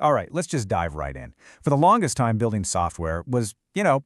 All right, let's just dive right in. For the longest time, building software was,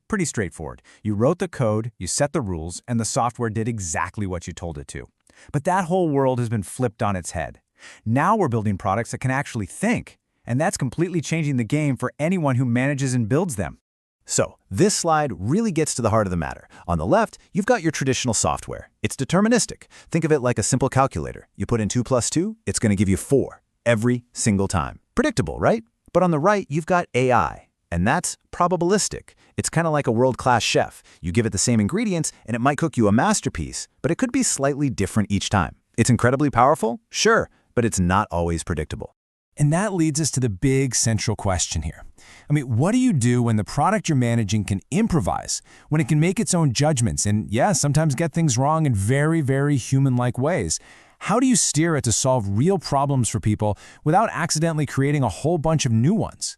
pretty straightforward. You wrote the code, you set the rules, and the software did exactly what you told it to. But that whole world has been flipped on its head. Now we're building products that can actually think, and that's completely changing the game for anyone who manages and builds them. So, this slide really gets to the heart of the matter. On the left, you've got your traditional software. It's deterministic. Think of it like a simple calculator. You put in 2 plus 2, it's going to give you 4, every single time. Predictable, right? But on the right, you've got AI, and that's probabilistic. It's kind of like a world-class chef. You give it the same ingredients, and it might cook you a masterpiece, but it could be slightly different each time. It's incredibly powerful, sure, but it's not always predictable. And that leads us to the big central question here. What do you do when the product you're managing can improvise, when it can make its own judgments and, sometimes get things wrong in very, very human-like ways? How do you steer it to solve real problems for people without accidentally creating a whole bunch of new ones?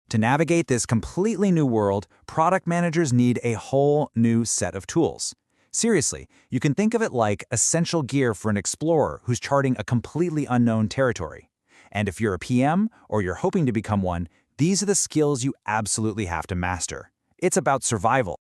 To navigate this completely new world, product managers need a whole new set of tools. Seriously, you can think of it like essential gear for an explorer who's charting a completely unknown territory. And if you're a PM or you're hoping to become one, these are the skills you absolutely have to master. It's about survival.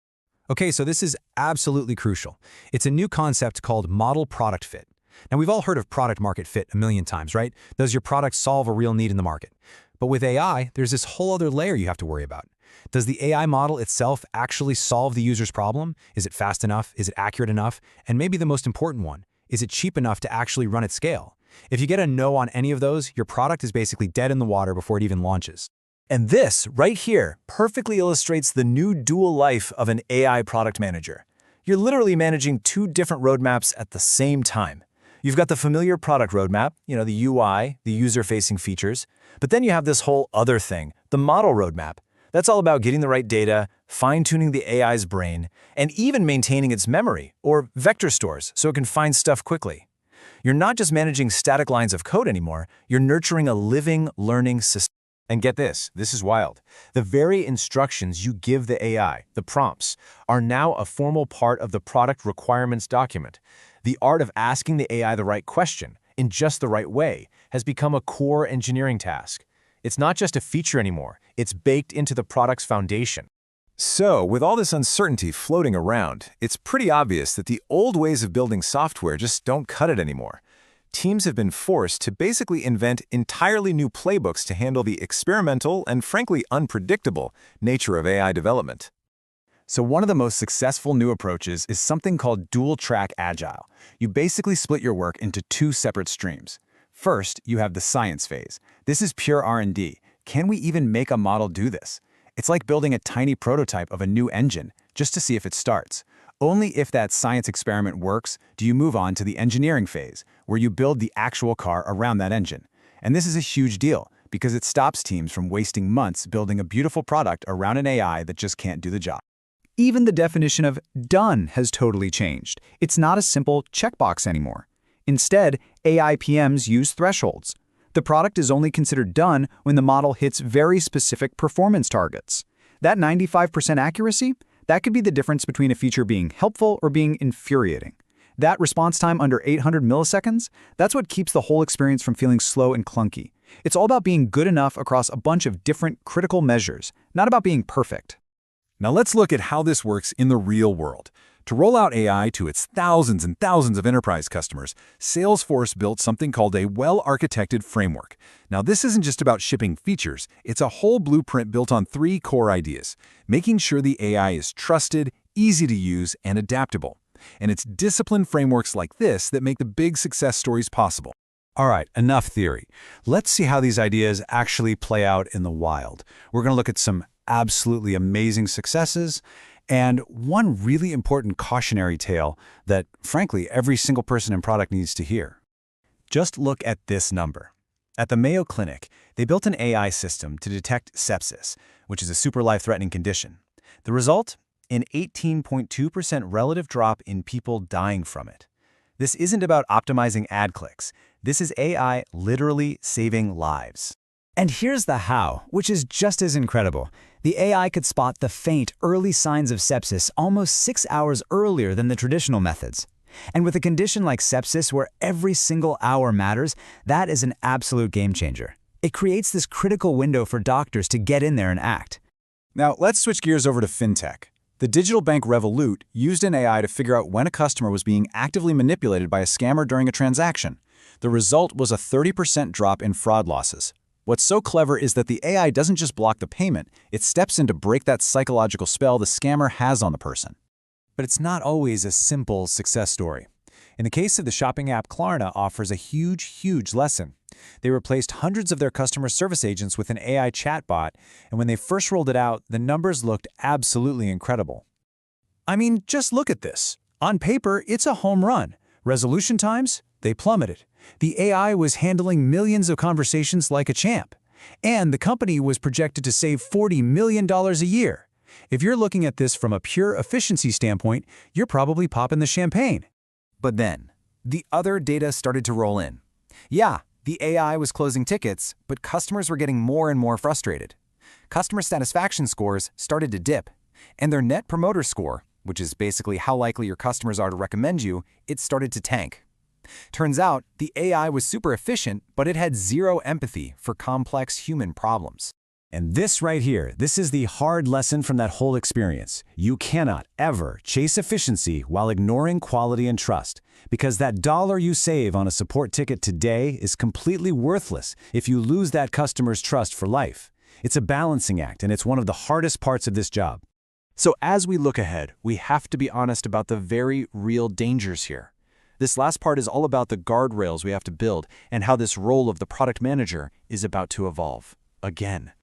Okay, so this is absolutely crucial. It's a new concept called model product fit. Now, we've all heard of product market fit a million times, right? Does your product solve a real need in the market? But with AI, there's this whole other layer you have to worry about. Does the AI model itself actually solve the user's problem? Is it fast enough? Is it accurate enough? And maybe the most important one, is it cheap enough to actually run at scale? If you get a no on any of those, your product is basically dead in the water before it even launches. And this, right here, perfectly illustrates the new dual life of an AI product manager. You're literally managing 2 different roadmaps at the same time. You've got the familiar product roadmap, the UI, the user-facing features, but then you have this whole other thing, the model roadmap. That's all about getting the right data, fine-tuning the AI's brain, and even maintaining its memory, or vector stores, so it can find stuff quickly. You're not just managing static lines of code anymore, you're nurturing a living, learning system. And get this is wild. The very instructions you give the AI, the prompts, are now a formal part of the product requirements document. The art of asking the AI the right question, in just the right way, has become a core engineering task. It's not just a feature anymore, it's baked into the product's foundation. So, with all this uncertainty floating around, it's pretty obvious that the old ways of building software just don't cut it anymore. Teams have been forced to basically invent entirely new playbooks to handle the experimental and frankly unpredictable nature of AI development. So one of the most successful new approaches is something called dual-track agile. You basically split your work into 2 separate streams. First, you have the science phase. This is pure R&D. Can we even make a model do this? It's like building a tiny prototype of a new engine just to see if it starts. Only if that science experiment works do you move on to the engineering phase, where you build the actual car around that engine. And this is a huge deal, because it stops teams from wasting months building a beautiful product around an AI that just can't do the job. Even the definition of done has totally changed. It's not a simple checkbox anymore. Instead, AI PMs use thresholds. The product is only considered done when the model hits very specific performance targets. That 95% accuracy, that could be the difference between a feature being helpful or being infuriating. That response time under 800 milliseconds, that's what keeps the whole experience from feeling slow and clunky. It's all about being good enough across a bunch of different critical measures, not about being perfect. Now let's look at how this works in the real world. To roll out AI to its thousands and thousands of enterprise customers, Salesforce built something called a well-architected framework. Now this isn't just about shipping features, it's a whole blueprint built on 3 core ideas, making sure the AI is trusted, easy to use, and adaptable. And it's disciplined frameworks like this that make the big success stories possible. All right, enough theory. Let's see how these ideas actually play out in the wild. We're going to look at some absolutely amazing successes and one really important cautionary tale that, frankly, every single person in product needs to hear. Just look at this number. At the Mayo Clinic, they built an AI system to detect sepsis, which is a super life-threatening condition. The result? An 18.2% relative drop in people dying from it. This isn't about optimizing ad clicks. This is AI literally saving lives. And here's the how, which is just as incredible. The AI could spot the faint, early signs of sepsis almost 6 hours earlier than the traditional methods. And with a condition like sepsis where every single hour matters, that is an absolute game changer. It creates this critical window for doctors to get in there and act. Now, let's switch gears over to fintech. The digital bank Revolut used an AI to figure out when a customer was being actively manipulated by a scammer during a transaction. The result was a 30% drop in fraud losses. What's so clever is that the AI doesn't just block the payment, it steps in to break that psychological spell the scammer has on the person. But it's not always a simple success story. In the case of the shopping app, Klarna offers a huge lesson. They replaced hundreds of their customer service agents with an AI chatbot, and when they first rolled it out, the numbers looked absolutely incredible. I mean, just look at this. On paper, it's a home run. Resolution times? They plummeted. The AI was handling millions of conversations like a champ. And the company was projected to save $40 million a year. If you're looking at this from a pure efficiency standpoint, you're probably popping the champagne. But then, the other data started to roll in. Yeah, the AI was closing tickets, but customers were getting more and more frustrated. Customer satisfaction scores started to dip, and their net promoter score, which is basically how likely your customers are to recommend you, it started to tank. Turns out, the AI was super efficient, but it had zero empathy for complex human problems. And this right here, this is the hard lesson from that whole experience. You cannot ever chase efficiency while ignoring quality and trust, because that dollar you save on a support ticket today is completely worthless if you lose that customer's trust for life. It's a balancing act, and it's one of the hardest parts of this job. So as we look ahead, we have to be honest about the very real dangers here. This last part is all about the guardrails we have to build and how this role of the product manager is about to evolve again.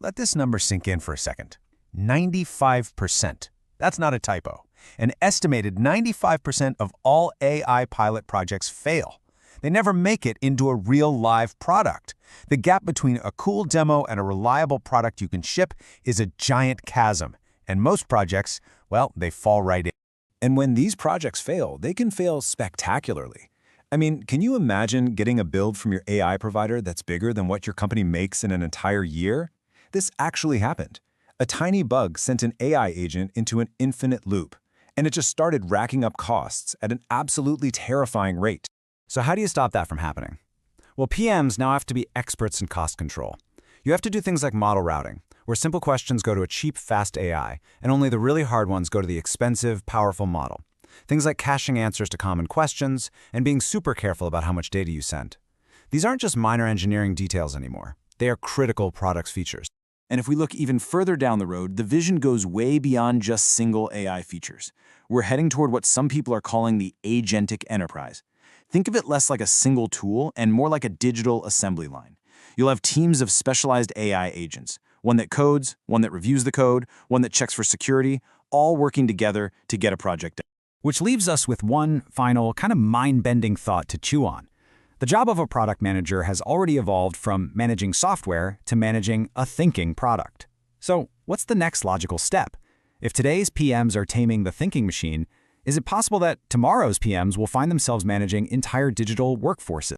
Let this number sink in for a second. 95%. That's not a typo. An estimated 95% of all AI pilot projects fail. They never make it into a real live product. The gap between a cool demo and a reliable product you can ship is a giant chasm. And most projects, well, they fall right in. And when these projects fail, they can fail spectacularly. I mean, can you imagine getting a build from your AI provider that's bigger than what your company makes in an entire year? This actually happened. A tiny bug sent an AI agent into an infinite loop, and it just started racking up costs at an absolutely terrifying rate. So how do you stop that from happening? Well, PMs now have to be experts in cost control. You have to do things like model routing, where simple questions go to a cheap, fast AI, and only the really hard ones go to the expensive, powerful model. Things like caching answers to common questions and being super careful about how much data you send. These aren't just minor engineering details anymore. They are critical product features. And if we look even further down the road, the vision goes way beyond just single AI features. We're heading toward what some people are calling the agentic enterprise. Think of it less like a single tool and more like a digital assembly line. You'll have teams of specialized AI agents, one that codes, one that reviews the code, one that checks for security, all working together to get a project done. Which leaves us with one final, kind of mind-bending thought to chew on. The job of a product manager has already evolved from managing software to managing a thinking product. So, what's the next logical step? If today's PMs are taming the thinking machine, is it possible that tomorrow's PMs will find themselves managing entire digital workforces?